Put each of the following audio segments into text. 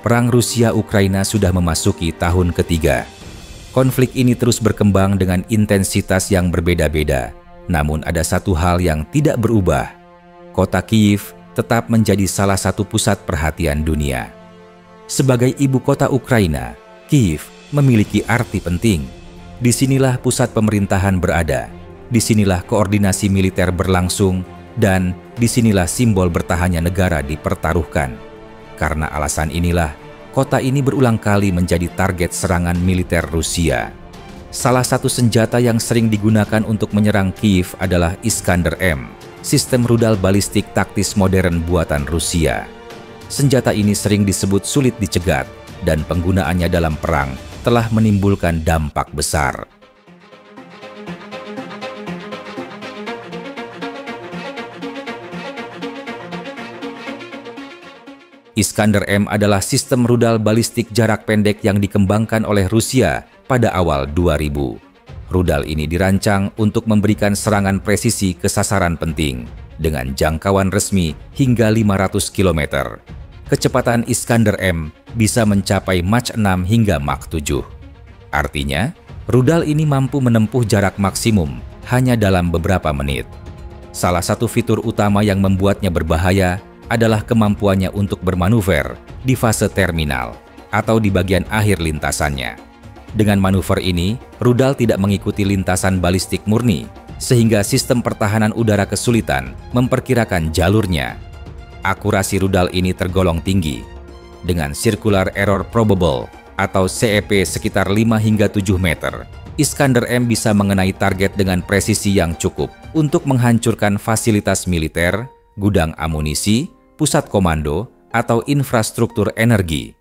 Perang Rusia-Ukraina sudah memasuki tahun ketiga. Konflik ini terus berkembang dengan intensitas yang berbeda-beda. Namun ada satu hal yang tidak berubah. Kota Kyiv tetap menjadi salah satu pusat perhatian dunia. Sebagai ibu kota Ukraina, Kyiv memiliki arti penting. Disinilah pusat pemerintahan berada. Disinilah koordinasi militer berlangsung. Dan disinilah simbol bertahannya negara dipertaruhkan. Karena alasan inilah, kota ini berulang kali menjadi target serangan militer Rusia. Salah satu senjata yang sering digunakan untuk menyerang Kyiv adalah Iskander-M, sistem rudal balistik taktis modern buatan Rusia. Senjata ini sering disebut sulit dicegat, dan penggunaannya dalam perang telah menimbulkan dampak besar. Iskander-M adalah sistem rudal balistik jarak pendek yang dikembangkan oleh Rusia pada awal 2000. Rudal ini dirancang untuk memberikan serangan presisi ke sasaran penting dengan jangkauan resmi hingga 500 km. Kecepatan Iskander-M bisa mencapai Mach 6 hingga Mach 7. Artinya, rudal ini mampu menempuh jarak maksimum hanya dalam beberapa menit. Salah satu fitur utama yang membuatnya berbahaya adalah kemampuannya untuk bermanuver di fase terminal atau di bagian akhir lintasannya. Dengan manuver ini, rudal tidak mengikuti lintasan balistik murni, sehingga sistem pertahanan udara kesulitan memperkirakan jalurnya. Akurasi rudal ini tergolong tinggi, dengan Circular Error Probable atau CEP sekitar 5 hingga 7 meter. Iskander-M bisa mengenai target dengan presisi yang cukup untuk menghancurkan fasilitas militer, gudang amunisi, pusat komando, atau infrastruktur energi.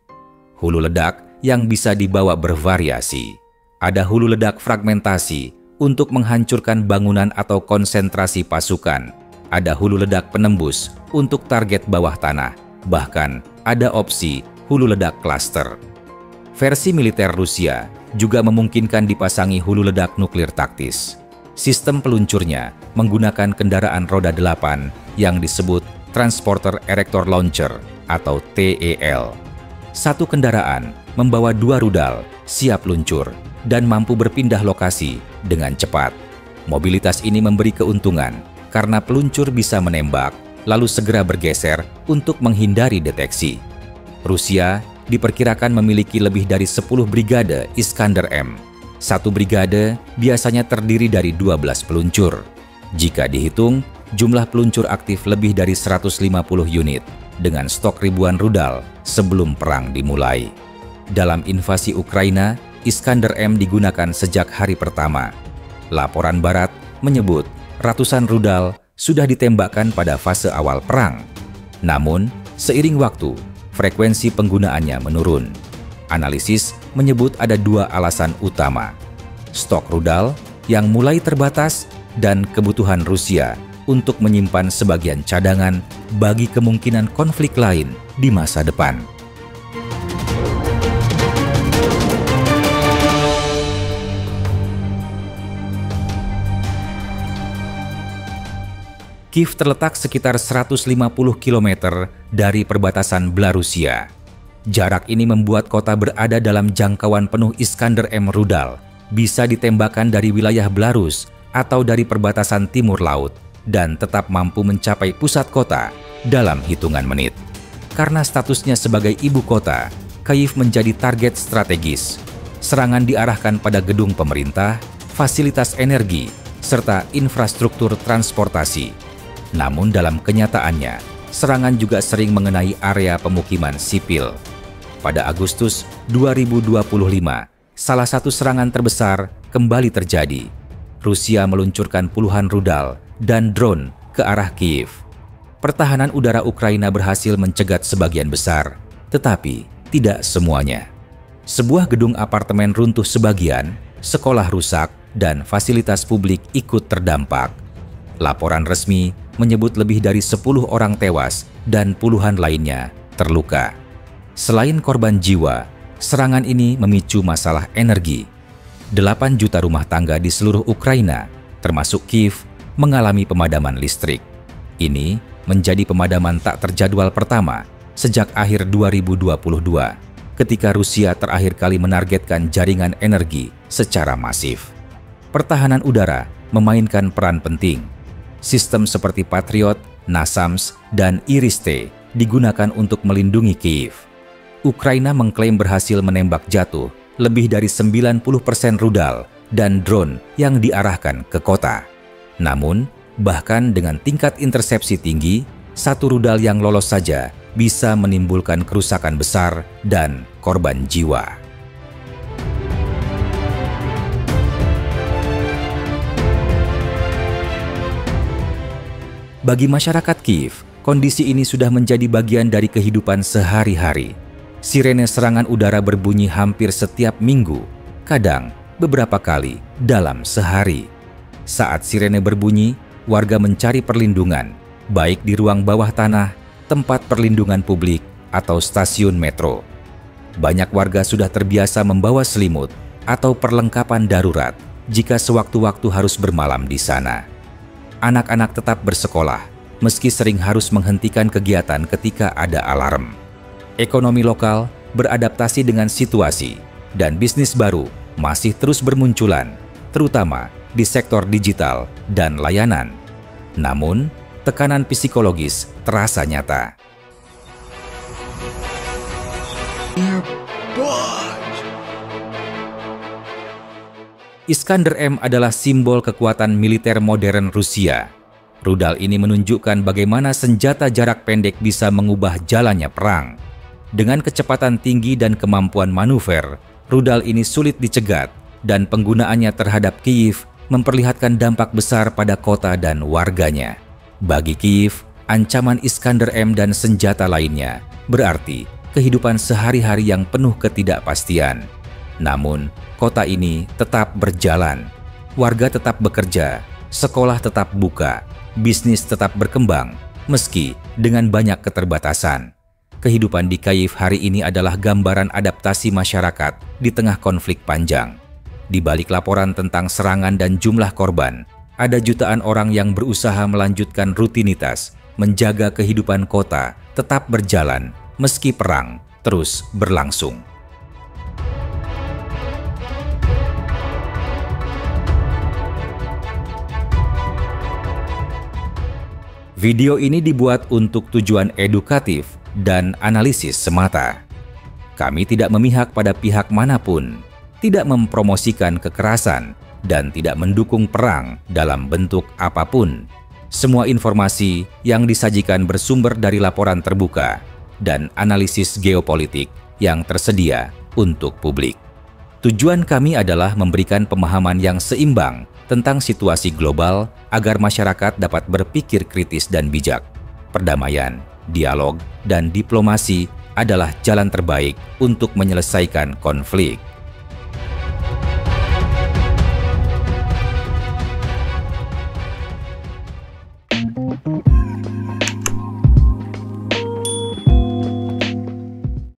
Hulu ledak yang bisa dibawa bervariasi. Ada hulu ledak fragmentasi untuk menghancurkan bangunan atau konsentrasi pasukan. Ada hulu ledak penembus untuk target bawah tanah. Bahkan ada opsi hulu ledak cluster. Versi militer Rusia juga memungkinkan dipasangi hulu ledak nuklir taktis. Sistem peluncurnya menggunakan kendaraan roda 8 yang disebut Transporter Erector Launcher atau TEL. Satu kendaraan membawa 2 rudal siap luncur dan mampu berpindah lokasi dengan cepat. Mobilitas ini memberi keuntungan karena peluncur bisa menembak lalu segera bergeser untuk menghindari deteksi. Rusia diperkirakan memiliki lebih dari 10 brigade Iskander-M. Satu brigade biasanya terdiri dari 12 peluncur. Jika dihitung, jumlah peluncur aktif lebih dari 150 unit dengan stok ribuan rudal sebelum perang dimulai. Dalam invasi Ukraina, Iskander-M digunakan sejak hari pertama. Laporan Barat menyebut ratusan rudal sudah ditembakkan pada fase awal perang. Namun, seiring waktu, frekuensi penggunaannya menurun. Analisis menyebut ada 2 alasan utama. Stok rudal yang mulai terbatas dan kebutuhan Rusia untuk menyimpan sebagian cadangan bagi kemungkinan konflik lain di masa depan. Kyiv terletak sekitar 150 km dari perbatasan Belarusia. Jarak ini membuat kota berada dalam jangkauan penuh Iskander-M rudal, bisa ditembakkan dari wilayah Belarus atau dari perbatasan timur laut, dan tetap mampu mencapai pusat kota dalam hitungan menit. Karena statusnya sebagai ibu kota, Kyiv menjadi target strategis. Serangan diarahkan pada gedung pemerintah, fasilitas energi, serta infrastruktur transportasi. Namun dalam kenyataannya, serangan juga sering mengenai area pemukiman sipil. Pada Agustus 2025, salah satu serangan terbesar kembali terjadi. Rusia meluncurkan puluhan rudal dan drone ke arah Kyiv. Pertahanan udara Ukraina berhasil mencegat sebagian besar, tetapi tidak semuanya. Sebuah gedung apartemen runtuh sebagian, sekolah rusak, dan fasilitas publik ikut terdampak. Laporan resmi menyebut lebih dari 10 orang tewas dan puluhan lainnya terluka. Selain korban jiwa, serangan ini memicu masalah energi. 8 juta rumah tangga di seluruh Ukraina, termasuk Kyiv, mengalami pemadaman listrik. Ini menjadi pemadaman tak terjadwal pertama sejak akhir 2022, ketika Rusia terakhir kali menargetkan jaringan energi secara masif. Pertahanan udara memainkan peran penting. Sistem seperti Patriot, NASAMS, dan Iris-T digunakan untuk melindungi Kyiv. Ukraina mengklaim berhasil menembak jatuh lebih dari 90% rudal dan drone yang diarahkan ke kota. Namun, bahkan dengan tingkat intersepsi tinggi, satu rudal yang lolos saja bisa menimbulkan kerusakan besar dan korban jiwa. Bagi masyarakat Kyiv, kondisi ini sudah menjadi bagian dari kehidupan sehari-hari. Sirene serangan udara berbunyi hampir setiap minggu, kadang beberapa kali dalam sehari. Saat sirene berbunyi, warga mencari perlindungan, baik di ruang bawah tanah, tempat perlindungan publik, atau stasiun metro. Banyak warga sudah terbiasa membawa selimut atau perlengkapan darurat jika sewaktu-waktu harus bermalam di sana. Anak-anak tetap bersekolah, meski sering harus menghentikan kegiatan ketika ada alarm. Ekonomi lokal beradaptasi dengan situasi, dan bisnis baru masih terus bermunculan, terutama di sektor digital dan layanan. Namun, tekanan psikologis terasa nyata. Iskander M adalah simbol kekuatan militer modern Rusia. Rudal ini menunjukkan bagaimana senjata jarak pendek bisa mengubah jalannya perang. Dengan kecepatan tinggi dan kemampuan manuver, rudal ini sulit dicegat dan penggunaannya terhadap Kyiv memperlihatkan dampak besar pada kota dan warganya. Bagi Kyiv, ancaman Iskander M dan senjata lainnya berarti kehidupan sehari-hari yang penuh ketidakpastian. Namun, kota ini tetap berjalan, warga tetap bekerja, sekolah tetap buka, bisnis tetap berkembang, meski dengan banyak keterbatasan. Kehidupan di Kyiv hari ini adalah gambaran adaptasi masyarakat di tengah konflik panjang. Di balik laporan tentang serangan dan jumlah korban, ada jutaan orang yang berusaha melanjutkan rutinitas, menjaga kehidupan kota tetap berjalan meski perang terus berlangsung. Video ini dibuat untuk tujuan edukatif dan analisis semata. Kami tidak memihak pada pihak manapun, tidak mempromosikan kekerasan, dan tidak mendukung perang dalam bentuk apapun. Semua informasi yang disajikan bersumber dari laporan terbuka dan analisis geopolitik yang tersedia untuk publik. Tujuan kami adalah memberikan pemahaman yang seimbang tentang situasi global agar masyarakat dapat berpikir kritis dan bijak. Perdamaian, dialog, dan diplomasi adalah jalan terbaik untuk menyelesaikan konflik.